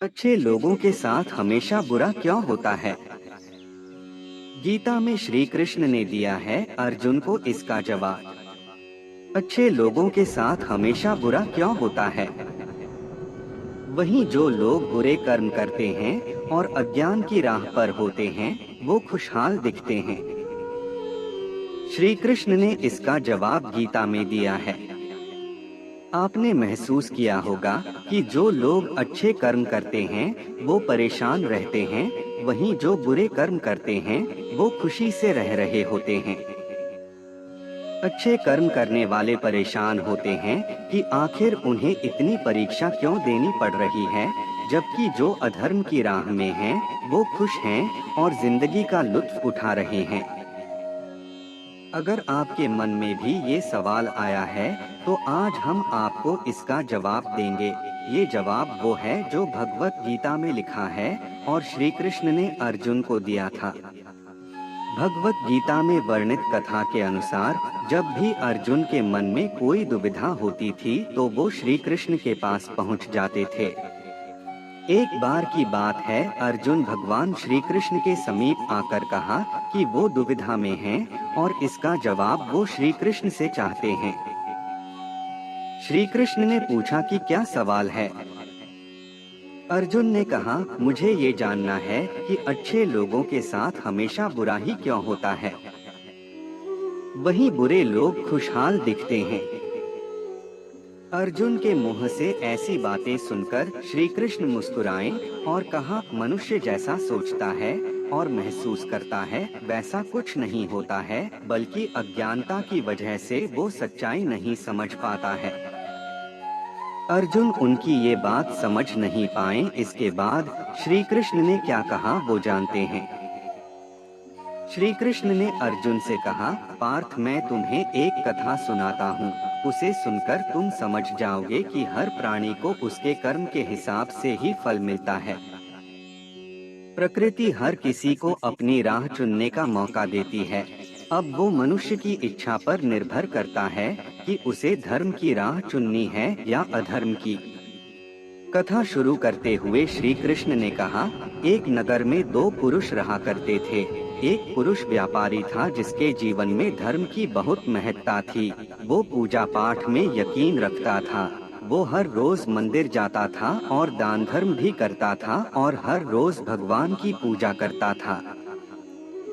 अच्छे लोगों के साथ हमेशा बुरा क्यों होता है? गीता में श्री कृष्ण ने दिया है अर्जुन को इसका जवाब। अच्छे लोगों के साथ हमेशा बुरा क्यों होता है? वहीं जो लोग बुरे कर्म करते हैं और अज्ञान की राह पर होते हैं, वो खुशहाल दिखते हैं। श्री कृष्ण ने इसका जवाब गीता में दिया है। आपने महसूस किया होगा कि जो लोग अच्छे कर्म करते हैं वो परेशान रहते हैं, वहीं जो बुरे कर्म करते हैं वो खुशी से रह रहे होते हैं। अच्छे कर्म करने वाले परेशान होते हैं कि आखिर उन्हें इतनी परीक्षा क्यों देनी पड़ रही है, जबकि जो अधर्म की राह में हैं वो खुश हैं और जिंदगी का लुत्फ उठा रहे हैं। अगर आपके मन में भी ये सवाल आया है, तो आज हम आपको इसका जवाब देंगे। ये जवाब वो है जो भगवत गीता में लिखा है और श्री कृष्ण ने अर्जुन को दिया था। भगवत गीता में वर्णित कथा के अनुसार जब भी अर्जुन के मन में कोई दुविधा होती थी तो वो श्री कृष्ण के पास पहुंच जाते थे। एक बार की बात है, अर्जुन भगवान श्री कृष्ण के समीप आकर कहा कि वो दुविधा में हैं और इसका जवाब वो श्री कृष्ण से चाहते हैं। श्री कृष्ण ने पूछा कि क्या सवाल है? अर्जुन ने कहा, मुझे ये जानना है कि अच्छे लोगों के साथ हमेशा बुरा ही क्यों होता है, वहीं बुरे लोग खुशहाल दिखते हैं। अर्जुन के मुंह से ऐसी बातें सुनकर श्री कृष्ण मुस्कुराए और कहा, मनुष्य जैसा सोचता है और महसूस करता है वैसा कुछ नहीं होता है, बल्कि अज्ञानता की वजह से वो सच्चाई नहीं समझ पाता है। अर्जुन उनकी ये बात समझ नहीं पाए। इसके बाद श्री कृष्ण ने क्या कहा वो जानते हैं। श्री कृष्ण ने अर्जुन से कहा, पार्थ, मैं तुम्हें एक कथा सुनाता हूँ। उसे सुनकर तुम समझ जाओगे कि हर प्राणी को उसके कर्म के हिसाब से ही फल मिलता है। प्रकृति हर किसी को अपनी राह चुनने का मौका देती है। अब वो मनुष्य की इच्छा पर निर्भर करता है कि उसे धर्म की राह चुननी है या अधर्म की। कथा शुरू करते हुए श्री कृष्ण ने कहा, एक नगर में दो पुरुष रहा करते थे। एक पुरुष व्यापारी था जिसके जीवन में धर्म की बहुत महत्ता थी। वो पूजा पाठ में यकीन रखता था। वो हर रोज मंदिर जाता था और दान धर्म भी करता था और हर रोज भगवान की पूजा करता था।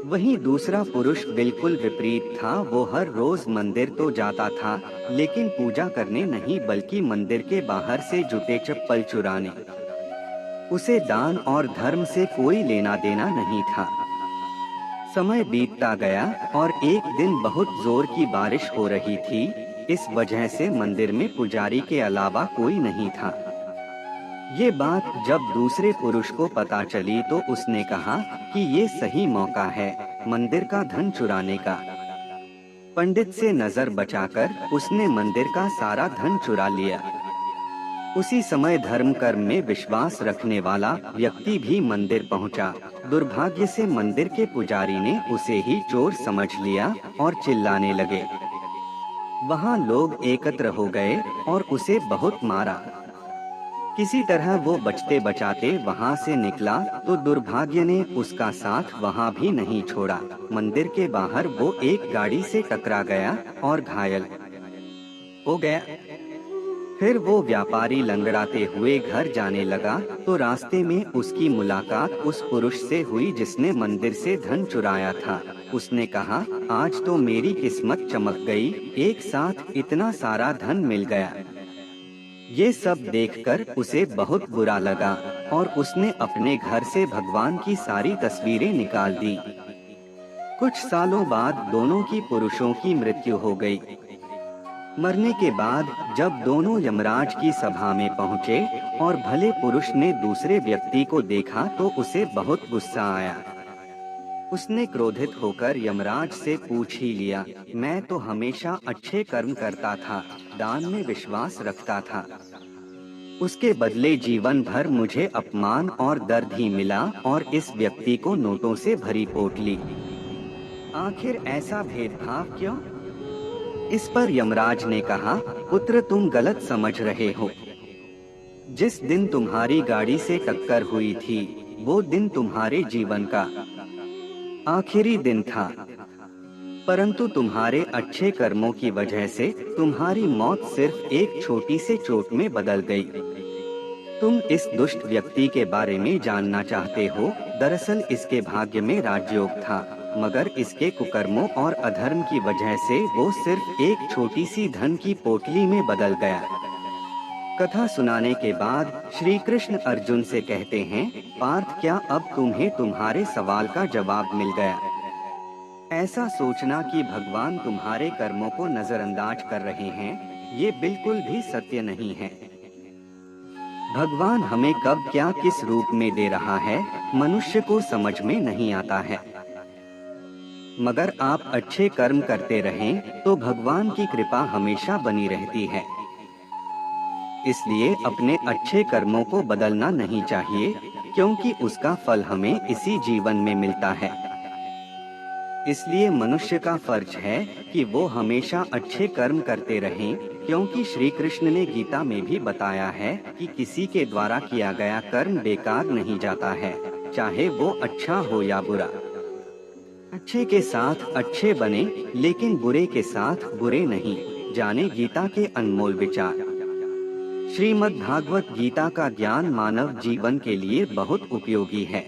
वहीं दूसरा पुरुष बिल्कुल विपरीत था। वो हर रोज मंदिर तो जाता था, लेकिन पूजा करने नहीं बल्कि मंदिर के बाहर से जूते चप्पल चुराने। उसे दान और धर्म से कोई लेना देना नहीं था। समय बीतता गया और एक दिन बहुत जोर की बारिश हो रही थी। इस वजह से मंदिर में पुजारी के अलावा कोई नहीं था। ये बात जब दूसरे पुरुष को पता चली तो उसने कहा कि ये सही मौका है मंदिर का धन चुराने का। पंडित से नजर बचाकर उसने मंदिर का सारा धन चुरा लिया। उसी समय धर्म कर्म में विश्वास रखने वाला व्यक्ति भी मंदिर पहुंचा। दुर्भाग्य से मंदिर के पुजारी ने उसे ही चोर समझ लिया और चिल्लाने लगे। वहां लोग एकत्र हो गए और उसे बहुत मारा। किसी तरह वो बचते बचाते वहां से निकला तो दुर्भाग्य ने उसका साथ वहां भी नहीं छोड़ा। मंदिर के बाहर वो एक गाड़ी से टकरा गया और घायल हो गया। फिर वो व्यापारी लंगड़ाते हुए घर जाने लगा तो रास्ते में उसकी मुलाकात उस पुरुष से हुई जिसने मंदिर से धन चुराया था। उसने कहा, आज तो मेरी किस्मत चमक गई, एक साथ इतना सारा धन मिल गया। ये सब देखकर उसे बहुत बुरा लगा और उसने अपने घर से भगवान की सारी तस्वीरें निकाल दी। कुछ सालों बाद दोनों की पुरुषों की मृत्यु हो गई। मरने के बाद जब दोनों यमराज की सभा में पहुंचे और भले पुरुष ने दूसरे व्यक्ति को देखा तो उसे बहुत गुस्सा आया। उसने क्रोधित होकर यमराज से पूछ ही लिया, मैं तो हमेशा अच्छे कर्म करता था, दान में विश्वास रखता था। उसके बदले जीवन भर मुझे अपमान और दर्द ही मिला और इस व्यक्ति को नोटों से भरी पोटली। आखिर ऐसा भेदभाव क्यों? इस पर यमराज ने कहा, पुत्र, तुम गलत समझ रहे हो। जिस दिन तुम्हारी गाड़ी से टक्कर हुई थी, वो दिन तुम्हारे जीवन का आखिरी दिन था, परंतु तुम्हारे अच्छे कर्मों की वजह से तुम्हारी मौत सिर्फ एक छोटी सी चोट में बदल गई। तुम इस दुष्ट व्यक्ति के बारे में जानना चाहते हो। दरअसल इसके भाग्य में राजयोग था, मगर इसके कुकर्मों और अधर्म की वजह से वो सिर्फ एक छोटी सी धन की पोटली में बदल गया। कथा सुनाने के बाद श्री कृष्ण अर्जुन से कहते हैं, पार्थ, क्या अब तुम्हें तुम्हारे सवाल का जवाब मिल गया? ऐसा सोचना कि भगवान तुम्हारे कर्मों को नजरअंदाज कर रहे हैं, ये बिल्कुल भी सत्य नहीं है। भगवान हमें कब क्या किस रूप में दे रहा है, मनुष्य को समझ में नहीं आता है। मगर आप अच्छे कर्म करते रहें तो भगवान की कृपा हमेशा बनी रहती है। इसलिए अपने अच्छे कर्मों को बदलना नहीं चाहिए, क्योंकि उसका फल हमें इसी जीवन में मिलता है। इसलिए मनुष्य का फर्ज है कि वो हमेशा अच्छे कर्म करते रहें, क्योंकि श्री कृष्ण ने गीता में भी बताया है कि किसी के द्वारा किया गया कर्म बेकार नहीं जाता है, चाहे वो अच्छा हो या बुरा। अच्छे के साथ अच्छे बने, लेकिन बुरे के साथ बुरे नहीं। जाने गीता के अनमोल विचार। श्रीमद् भागवत गीता का ज्ञान मानव जीवन के लिए बहुत उपयोगी है।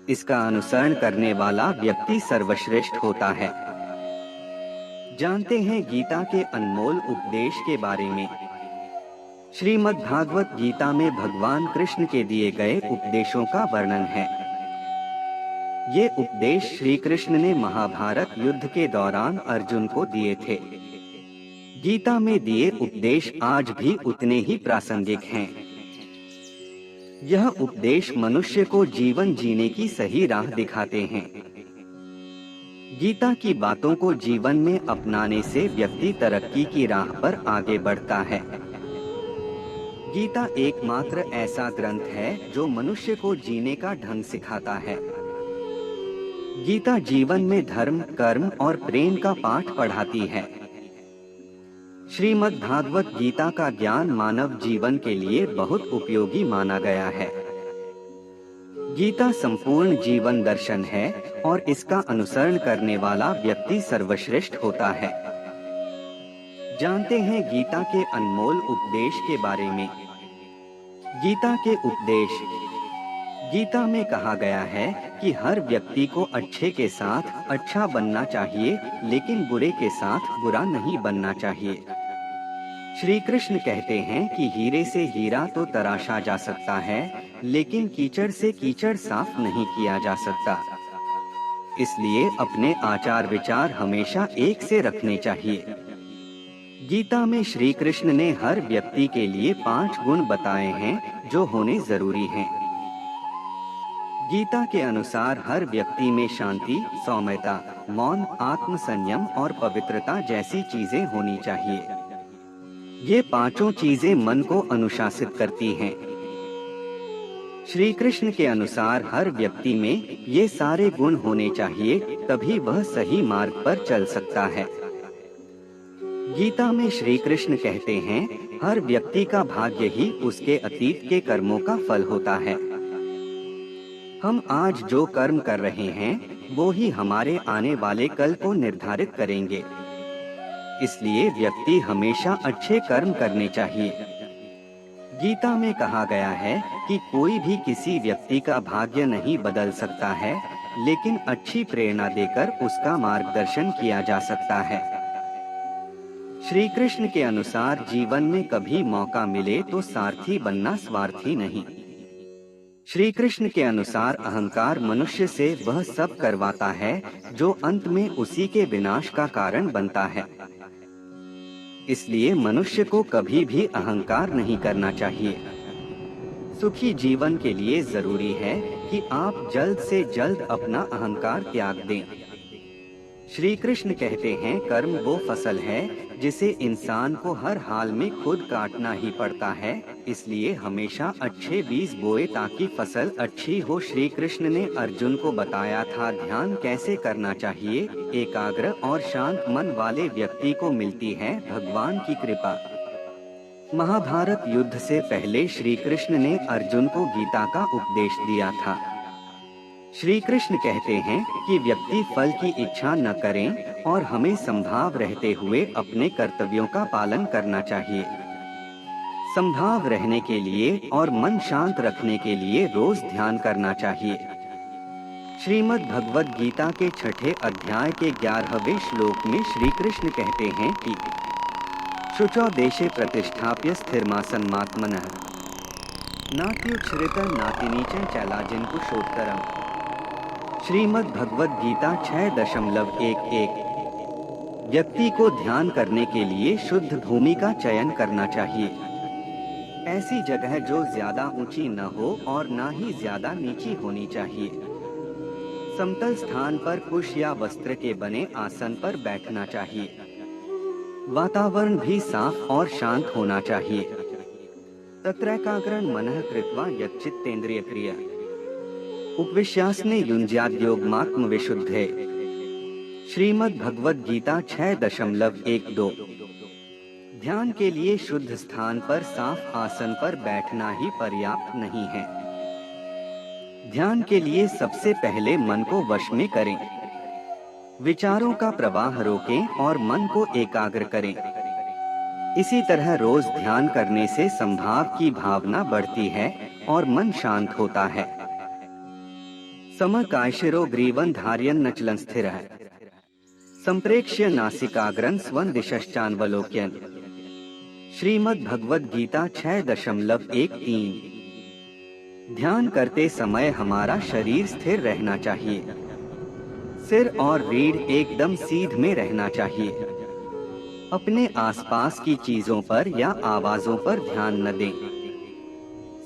इसका अनुसरण करने वाला व्यक्ति सर्वश्रेष्ठ होता है। जानते हैं गीता के अनमोल उपदेश के बारे में। श्रीमद् भागवत गीता में भगवान कृष्ण के दिए गए उपदेशों का वर्णन है। ये उपदेश श्री कृष्ण ने महाभारत युद्ध के दौरान अर्जुन को दिए थे। गीता में दिए उपदेश आज भी उतने ही प्रासंगिक हैं। यह उपदेश मनुष्य को जीवन जीने की सही राह दिखाते हैं। गीता की बातों को जीवन में अपनाने से व्यक्ति तरक्की की राह पर आगे बढ़ता है। गीता एकमात्र ऐसा ग्रंथ है जो मनुष्य को जीने का ढंग सिखाता है। गीता जीवन में धर्म, कर्म और प्रेम का पाठ पढ़ाती है। श्रीमद् भागवत गीता का ज्ञान मानव जीवन के लिए बहुत उपयोगी माना गया है। गीता संपूर्ण जीवन दर्शन है और इसका अनुसरण करने वाला व्यक्ति सर्वश्रेष्ठ होता है। जानते हैं गीता के अनमोल उपदेश के बारे में। गीता के उपदेश। गीता में कहा गया है कि हर व्यक्ति को अच्छे के साथ अच्छा बनना चाहिए, लेकिन बुरे के साथ बुरा नहीं बनना चाहिए। श्री कृष्ण कहते हैं कि हीरे से हीरा तो तराशा जा सकता है, लेकिन कीचड़ से कीचड़ साफ नहीं किया जा सकता। इसलिए अपने आचार विचार हमेशा एक से रखने चाहिए। गीता में श्री कृष्ण ने हर व्यक्ति के लिए 5 गुण बताए हैं जो होने जरूरी हैं। गीता के अनुसार हर व्यक्ति में शांति, सौम्यता, मौन, आत्मसंयम और पवित्रता जैसी चीजें होनी चाहिए। ये 5 चीजें मन को अनुशासित करती हैं। श्री कृष्ण के अनुसार हर व्यक्ति में ये सारे गुण होने चाहिए, तभी वह सही मार्ग पर चल सकता है। गीता में श्री कृष्ण कहते हैं, हर व्यक्ति का भाग्य ही उसके अतीत के कर्मों का फल होता है। हम आज जो कर्म कर रहे हैं, वो ही हमारे आने वाले कल को निर्धारित करेंगे। इसलिए व्यक्ति हमेशा अच्छे कर्म करने चाहिए। गीता में कहा गया है कि कोई भी किसी व्यक्ति का भाग्य नहीं बदल सकता है, लेकिन अच्छी प्रेरणा देकर उसका मार्गदर्शन किया जा सकता है। श्री कृष्ण के अनुसार जीवन में कभी मौका मिले तो सारथी बनना, स्वार्थी नहीं। श्री कृष्ण के अनुसार अहंकार मनुष्य से वह सब करवाता है जो अंत में उसी के विनाश का कारण बनता है। इसलिए मनुष्य को कभी भी अहंकार नहीं करना चाहिए। सुखी जीवन के लिए जरूरी है कि आप जल्द से जल्द अपना अहंकार त्याग दें। श्री कृष्ण कहते हैं, कर्म वो फसल है जिसे इंसान को हर हाल में खुद काटना ही पड़ता है। इसलिए हमेशा अच्छे बीज बोए ताकि फसल अच्छी हो। श्री कृष्ण ने अर्जुन को बताया था ध्यान कैसे करना चाहिए। एकाग्र और शांत मन वाले व्यक्ति को मिलती है भगवान की कृपा। महाभारत युद्ध से पहले श्री कृष्ण ने अर्जुन को गीता का उपदेश दिया था। श्री कृष्ण कहते हैं कि व्यक्ति फल की इच्छा न करें और हमें संभाव रहते हुए अपने कर्तव्यों का पालन करना चाहिए। संभाव रहने के लिए और मन शांत रखने के लिए रोज ध्यान करना चाहिए। श्रीमद् भगवद गीता के 6ठे अध्याय के 11वें श्लोक में श्री कृष्ण कहते हैं कि शुचौ देशे प्रतिष्ठाप्य स्थिरमासन्मात्मनः नात्युच्छ्रित नातिनीचं चैलाजिनकुशोत्तरम्। श्रीमद् भगवद गीता 6.11। व्यक्ति को ध्यान करने के लिए शुद्ध भूमि का चयन करना चाहिए। ऐसी जगह जो ज्यादा ऊंची न हो और न ही ज्यादा नीची होनी चाहिए। समतल स्थान पर कुश या वस्त्र के बने आसन पर बैठना चाहिए। वातावरण भी साफ और शांत होना चाहिए। तत्रैकाग्रं मनः कृत्वा यच्चित्तेन्द्रिय क्रिया उपविश्यासने युञ्ज्याद्योगमात्म विशुद्धे। श्रीमद् भगवद गीता 6.12। ध्यान के लिए शुद्ध स्थान पर साफ आसन पर बैठना ही पर्याप्त नहीं है। ध्यान के लिए सबसे पहले मन को वश में करें। विचारों का प्रवाह रोकें और मन को एकाग्र करें। इसी तरह रोज ध्यान करने से संभाव की भावना बढ़ती है और मन शांत होता है। समकायशिरो ग्रीवं धारयन् नचलं स्थिरः संप्रेक्ष्य नासिकाग्रं स्वं दिशश्चान्वलोक्यन्। श्रीमद् भगवद गीता 6.13। ध्यान करते समय हमारा शरीर स्थिर रहना चाहिए। सिर और रीढ़ एकदम सीध में रहना चाहिए। अपने आसपास की चीजों पर या आवाजों पर ध्यान न दें।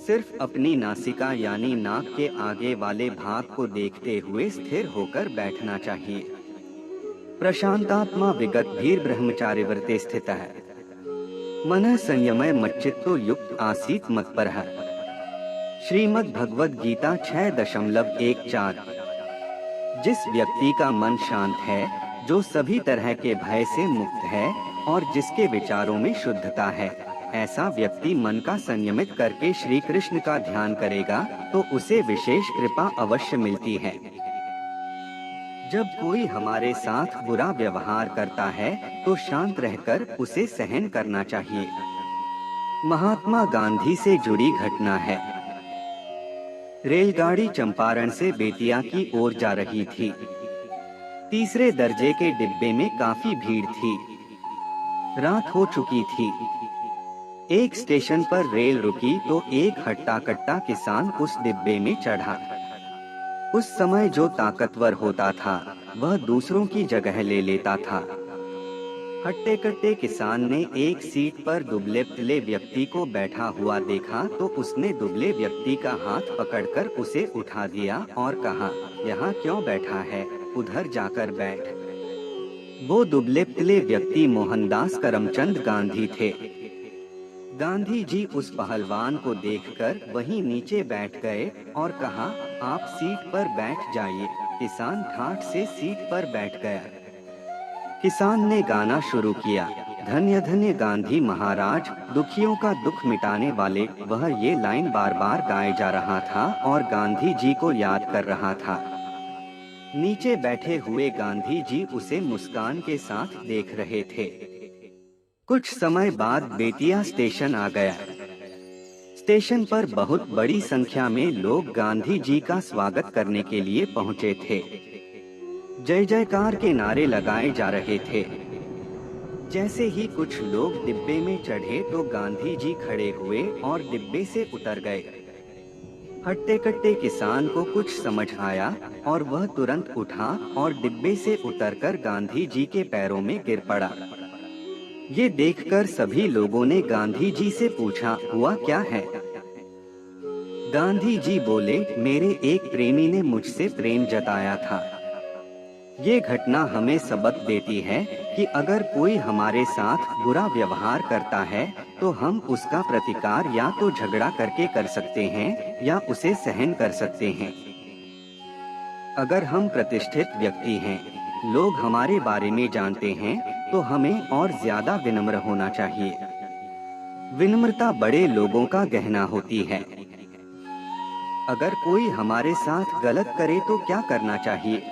सिर्फ अपनी नासिका यानी नाक के आगे वाले भाग को देखते हुए स्थिर होकर बैठना चाहिए। प्रशांतात्मा विगतभीर ब्रह्मचारिव्रते स्थितः मनः संयमय मच्चित्तो युक्त आसीत् मत्परः। श्रीमद् भगवद गीता 6.14। जिस व्यक्ति का मन शांत है, जो सभी तरह के भय से मुक्त है और जिसके विचारों में शुद्धता है, ऐसा व्यक्ति मन का संयमित करके श्री कृष्ण का ध्यान करेगा तो उसे विशेष कृपा अवश्य मिलती है। जब कोई हमारे साथ बुरा व्यवहार करता है तो शांत रहकर उसे सहन करना चाहिए। महात्मा गांधी से जुड़ी घटना है। रेलगाड़ी चंपारण से बेतिया की ओर जा रही थी। तीसरे दर्जे के डिब्बे में काफी भीड़ थी। रात हो चुकी थी। एक स्टेशन पर रेल रुकी तो एक हट्टा कट्टा किसान उस डिब्बे में चढ़ा। उस समय जो ताकतवर होता था वह दूसरों की जगह ले लेता था। हट्टे कट्टे किसान ने एक सीट पर दुबले पतले व्यक्ति को बैठा हुआ देखा तो उसने दुबले व्यक्ति का हाथ पकड़कर उसे उठा दिया और कहा, यहाँ क्यों बैठा है, उधर जाकर बैठ। वो दुबले पतले व्यक्ति मोहनदास करमचंद गांधी थे। गांधी जी उस पहलवान को देखकर वहीं नीचे बैठ गए और कहा, आप सीट पर बैठ जाइए। किसान ठाठ से सीट पर बैठ गया। किसान ने गाना शुरू किया, धन्य धन्य गांधी महाराज, दुखियों का दुख मिटाने वाले। वह ये लाइन बार बार गाए जा रहा था और गांधी जी को याद कर रहा था। नीचे बैठे हुए गांधी जी उसे मुस्कान के साथ देख रहे थे। कुछ समय बाद बेतिया स्टेशन आ गया। स्टेशन पर बहुत बड़ी संख्या में लोग गांधी जी का स्वागत करने के लिए पहुंचे थे। जय जयकार के नारे लगाए जा रहे थे। जैसे ही कुछ लोग डिब्बे में चढ़े तो गांधी जी खड़े हुए और डिब्बे से उतर गए। हट्टे कट्टे किसान को कुछ समझ आया और वह तुरंत उठा और डिब्बे से उतरकर गांधी जी के पैरों में गिर पड़ा। ये देखकर सभी लोगों ने गांधी जी से पूछा, हुआ क्या है? गांधी जी बोले, मेरे एक प्रेमी ने मुझसे प्रेम जताया था। ये घटना हमें सबक देती है कि अगर कोई हमारे साथ बुरा व्यवहार करता है तो हम उसका प्रतिकार या तो झगड़ा करके कर सकते हैं या उसे सहन कर सकते हैं। अगर हम प्रतिष्ठित व्यक्ति हैं, लोग हमारे बारे में जानते हैं, तो हमें और ज्यादा विनम्र होना चाहिए। विनम्रता बड़े लोगों का गहना होती है। अगर कोई हमारे साथ गलत करे तो क्या करना चाहिए?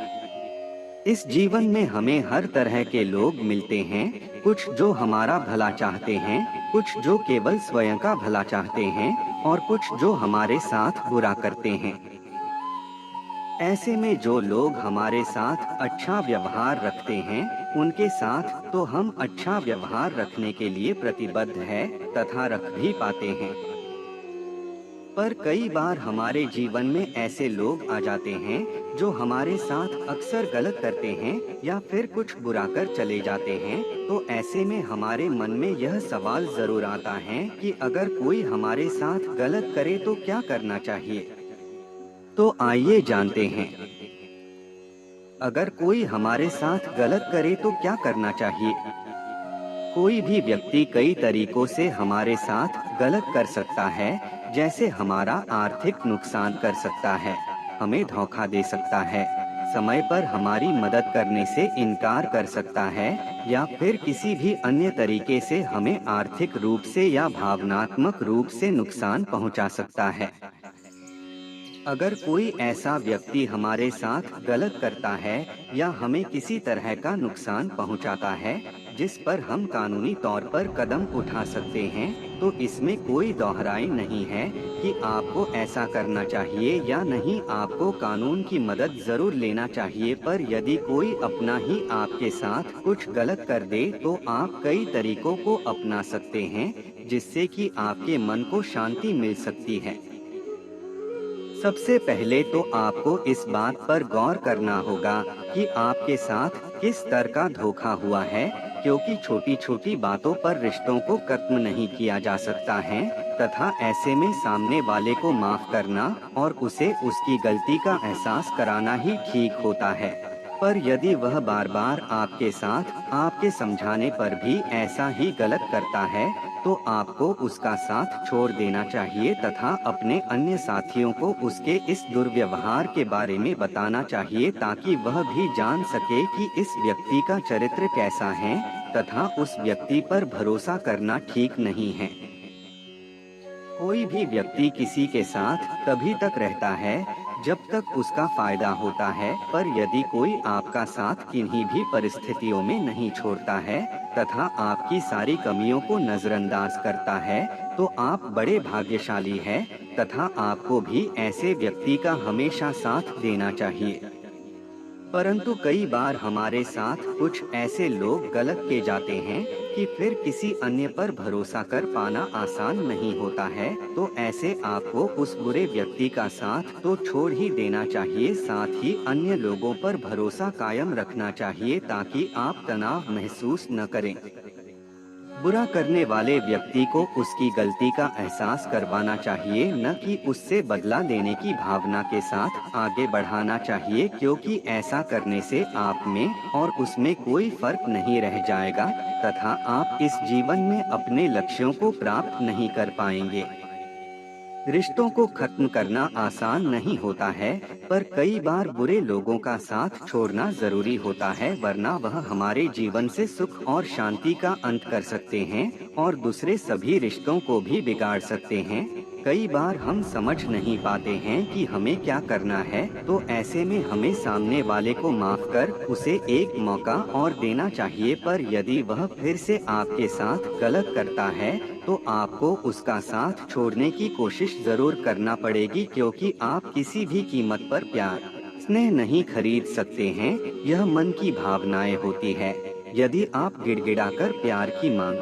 इस जीवन में हमें हर तरह के लोग मिलते हैं, कुछ जो हमारा भला चाहते हैं, कुछ जो केवल स्वयं का भला चाहते हैं और कुछ जो हमारे साथ बुरा करते हैं। ऐसे में जो लोग हमारे साथ अच्छा व्यवहार रखते हैं, उनके साथ तो हम अच्छा व्यवहार रखने के लिए प्रतिबद्ध है तथा रख भी पाते हैं। पर कई बार हमारे जीवन में ऐसे लोग आ जाते हैं जो हमारे साथ अक्सर गलत करते हैं या फिर कुछ बुरा कर चले जाते हैं। तो ऐसे में हमारे मन में यह सवाल जरूर आता है कि अगर कोई हमारे साथ गलत करे तो क्या करना चाहिए। तो आइए जानते हैं। अगर कोई हमारे साथ गलत करे तो क्या करना चाहिए। कोई भी व्यक्ति कई तरीकों से हमारे साथ गलत कर सकता है, जैसे हमारा आर्थिक नुकसान कर सकता है, हमें धोखा दे सकता है, समय पर हमारी मदद करने से इनकार कर सकता है या फिर किसी भी अन्य तरीके से हमें आर्थिक रूप से या भावनात्मक रूप से नुकसान पहुंचा सकता है। अगर कोई ऐसा व्यक्ति हमारे साथ गलत करता है या हमें किसी तरह का नुकसान पहुंचाता है जिस पर हम कानूनी तौर पर कदम उठा सकते हैं, तो इसमें कोई दोहराई नहीं है कि आपको ऐसा करना चाहिए या नहीं। आपको कानून की मदद जरूर लेना चाहिए, पर यदि कोई अपना ही आपके साथ कुछ गलत कर दे तो आप कई तरीकों को अपना सकते हैं जिससे कि आपके मन को शांति मिल सकती है। सबसे पहले तो आपको इस बात पर गौर करना होगा कि आपके साथ किस तरह का धोखा हुआ है, क्योंकि छोटी छोटी बातों पर रिश्तों को खत्म नहीं किया जा सकता है तथा ऐसे में सामने वाले को माफ करना और उसे उसकी गलती का एहसास कराना ही ठीक होता है। पर यदि वह बार बार आपके साथ आपके समझाने पर भी ऐसा ही गलत करता है, तो आपको उसका साथ छोड़ देना चाहिए तथा अपने अन्य साथियों को उसके इस दुर्व्यवहार के बारे में बताना चाहिए, ताकि वह भी जान सके कि इस व्यक्ति का चरित्र कैसा है तथा उस व्यक्ति पर भरोसा करना ठीक नहीं है। कोई भी व्यक्ति किसी के साथ तभी तक रहता है जब तक उसका फायदा होता है, पर यदि कोई आपका साथ किन्हीं भी परिस्थितियों में नहीं छोड़ता है तथा आपकी सारी कमियों को नजरअंदाज करता है, तो आप बड़े भाग्यशाली हैं तथा आपको भी ऐसे व्यक्ति का हमेशा साथ देना चाहिए। परंतु कई बार हमारे साथ कुछ ऐसे लोग गलत किए जाते हैं कि फिर किसी अन्य पर भरोसा कर पाना आसान नहीं होता है। तो ऐसे आपको उस बुरे व्यक्ति का साथ तो छोड़ ही देना चाहिए, साथ ही अन्य लोगों पर भरोसा कायम रखना चाहिए ताकि आप तनाव महसूस न करें। बुरा करने वाले व्यक्ति को उसकी गलती का एहसास करवाना चाहिए, न कि उससे बदला लेने की भावना के साथ आगे बढ़ाना चाहिए, क्योंकि ऐसा करने से आप में और उसमें कोई फर्क नहीं रह जाएगा तथा आप इस जीवन में अपने लक्ष्यों को प्राप्त नहीं कर पाएंगे। रिश्तों को खत्म करना आसान नहीं होता है, पर कई बार बुरे लोगों का साथ छोड़ना जरूरी होता है, वरना वह हमारे जीवन से सुख और शांति का अंत कर सकते हैं और दूसरे सभी रिश्तों को भी बिगाड़ सकते हैं। कई बार हम समझ नहीं पाते हैं कि हमें क्या करना है, तो ऐसे में हमें सामने वाले को माफ कर उसे एक मौका और देना चाहिए, पर यदि वह फिर से आपके साथ गलत करता है तो आपको उसका साथ छोड़ने की कोशिश जरूर करना पड़ेगी, क्योंकि आप किसी भी कीमत पर प्यार स्नेह नहीं खरीद सकते हैं। यह मन की भावनाएं होती है। यदि आप गिड़गिड़ाकर प्यार की मांग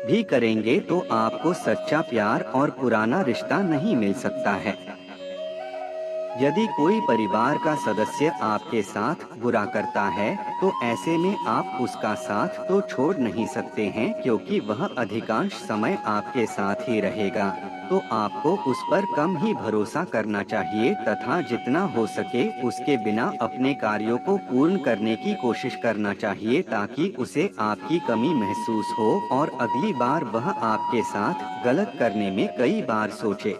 भी करेंगे तो आपको सच्चा प्यार और पुराना रिश्ता नहीं मिल सकता है। यदि कोई परिवार का सदस्य आपके साथ बुरा करता है, तो ऐसे में आप उसका साथ तो छोड़ नहीं सकते हैं, क्योंकि वह अधिकांश समय आपके साथ ही रहेगा। तो आपको उस पर कम ही भरोसा करना चाहिए तथा जितना हो सके उसके बिना अपने कार्यों को पूर्ण करने की कोशिश करना चाहिए, ताकि उसे आपकी कमी महसूस हो और अगली बार वह आपके साथ गलत करने में कई बार सोचे।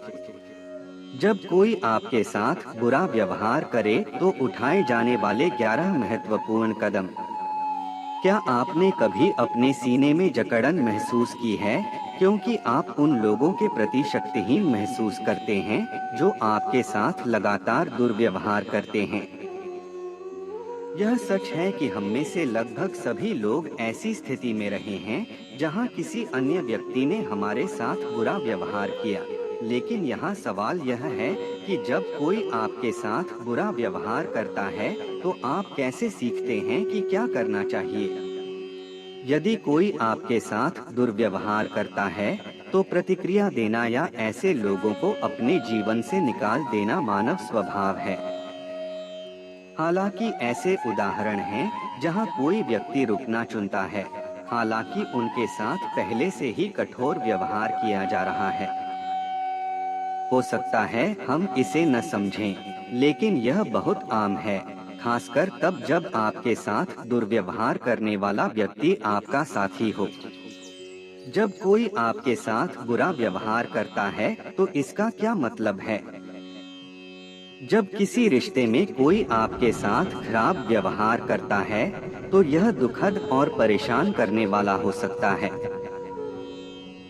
जब कोई आपके साथ बुरा व्यवहार करे तो उठाए जाने वाले 11 महत्वपूर्ण कदम। क्या आपने कभी अपने सीने में जकड़न महसूस की है? क्योंकि आप उन लोगों के प्रति शक्तिहीन महसूस करते हैं जो आपके साथ लगातार दुर्व्यवहार करते हैं। यह सच है कि हम में से लगभग सभी लोग ऐसी स्थिति में रहे हैं जहां किसी अन्य व्यक्ति ने हमारे साथ बुरा व्यवहार किया। लेकिन यहाँ सवाल यह है कि जब कोई आपके साथ बुरा व्यवहार करता है तो आप कैसे सीखते हैं कि क्या करना चाहिए। यदि कोई आपके साथ दुर्व्यवहार करता है तो प्रतिक्रिया देना या ऐसे लोगों को अपने जीवन से निकाल देना मानव स्वभाव है। हालांकि ऐसे उदाहरण हैं जहां कोई व्यक्ति रुकना चुनता है, हालांकि उनके साथ पहले से ही कठोर व्यवहार किया जा रहा है। हो सकता है हम इसे न समझें, लेकिन यह बहुत आम है, खासकर तब जब आपके साथ दुर्व्यवहार करने वाला व्यक्ति आपका साथी हो। जब कोई आपके साथ बुरा व्यवहार करता है तो इसका क्या मतलब है? जब किसी रिश्ते में कोई आपके साथ खराब व्यवहार करता है तो यह दुखद और परेशान करने वाला हो सकता है।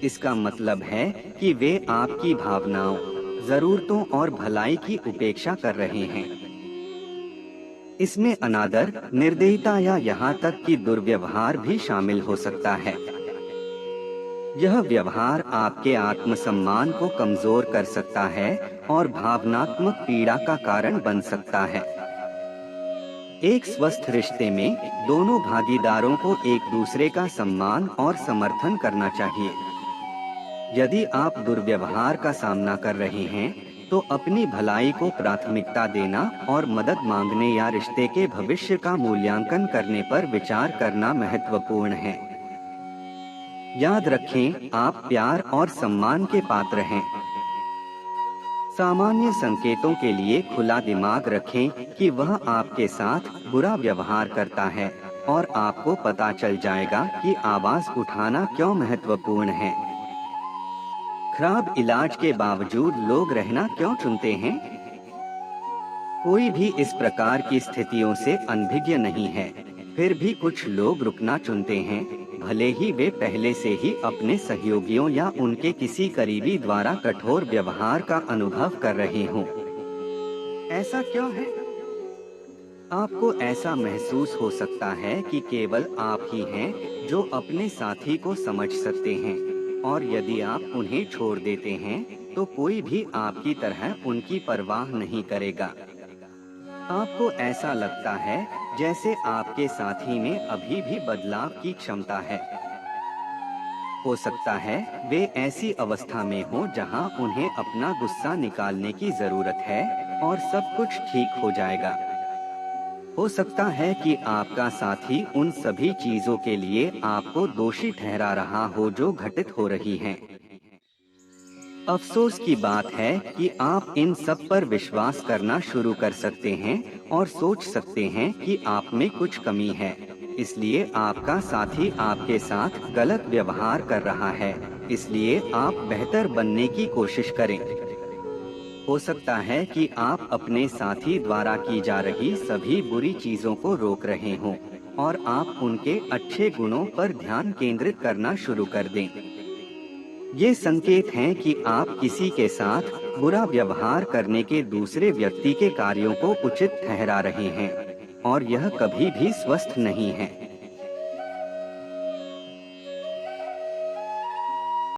इसका मतलब है कि वे आपकी भावनाओं, जरूरतों और भलाई की उपेक्षा कर रहे हैं। इसमें अनादर, निर्दयता या यहाँ तक कि दुर्व्यवहार भी शामिल हो सकता है। यह व्यवहार आपके आत्मसम्मान को कमजोर कर सकता है और भावनात्मक पीड़ा का कारण बन सकता है। एक स्वस्थ रिश्ते में दोनों भागीदारों को एक दूसरे का सम्मान और समर्थन करना चाहिए। यदि आप दुर्व्यवहार का सामना कर रहे हैं तो अपनी भलाई को प्राथमिकता देना और मदद मांगने या रिश्ते के भविष्य का मूल्यांकन करने पर विचार करना महत्वपूर्ण है। याद रखें, आप प्यार और सम्मान के पात्र हैं। सामान्य संकेतों के लिए खुला दिमाग रखें कि वह आपके साथ बुरा व्यवहार करता है और आपको पता चल जाएगा कि आवाज उठाना क्यों महत्वपूर्ण है। खराब इलाज के बावजूद लोग रहना क्यों चुनते हैं? कोई भी इस प्रकार की स्थितियों से अनभिज्ञ नहीं है, फिर भी कुछ लोग रुकना चुनते हैं, भले ही वे पहले से ही अपने सहयोगियों या उनके किसी करीबी द्वारा कठोर व्यवहार का अनुभव कर रहे हों। ऐसा क्यों है? आपको ऐसा महसूस हो सकता है कि केवल आप ही हैं जो अपने साथी को समझ सकते हैं, और यदि आप उन्हें छोड़ देते हैं तो कोई भी आपकी तरह उनकी परवाह नहीं करेगा। आपको ऐसा लगता है जैसे आपके साथी में अभी भी बदलाव की क्षमता है। हो सकता है वे ऐसी अवस्था में हो जहां उन्हें अपना गुस्सा निकालने की जरूरत है और सब कुछ ठीक हो जाएगा। हो सकता है कि आपका साथी उन सभी चीजों के लिए आपको दोषी ठहरा रहा हो जो घटित हो रही हैं। अफसोस की बात है कि आप इन सब पर विश्वास करना शुरू कर सकते हैं और सोच सकते हैं कि आप में कुछ कमी है, इसलिए आपका साथी आपके साथ गलत व्यवहार कर रहा है, इसलिए आप बेहतर बनने की कोशिश करें। हो सकता है कि आप अपने साथी द्वारा की जा रही सभी बुरी चीजों को रोक रहे हों और आप उनके अच्छे गुणों पर ध्यान केंद्रित करना शुरू कर दें। ये संकेत हैं कि आप किसी के साथ बुरा व्यवहार करने के दूसरे व्यक्ति के कार्यों को उचित ठहरा रहे हैं, और यह कभी भी स्वस्थ नहीं है।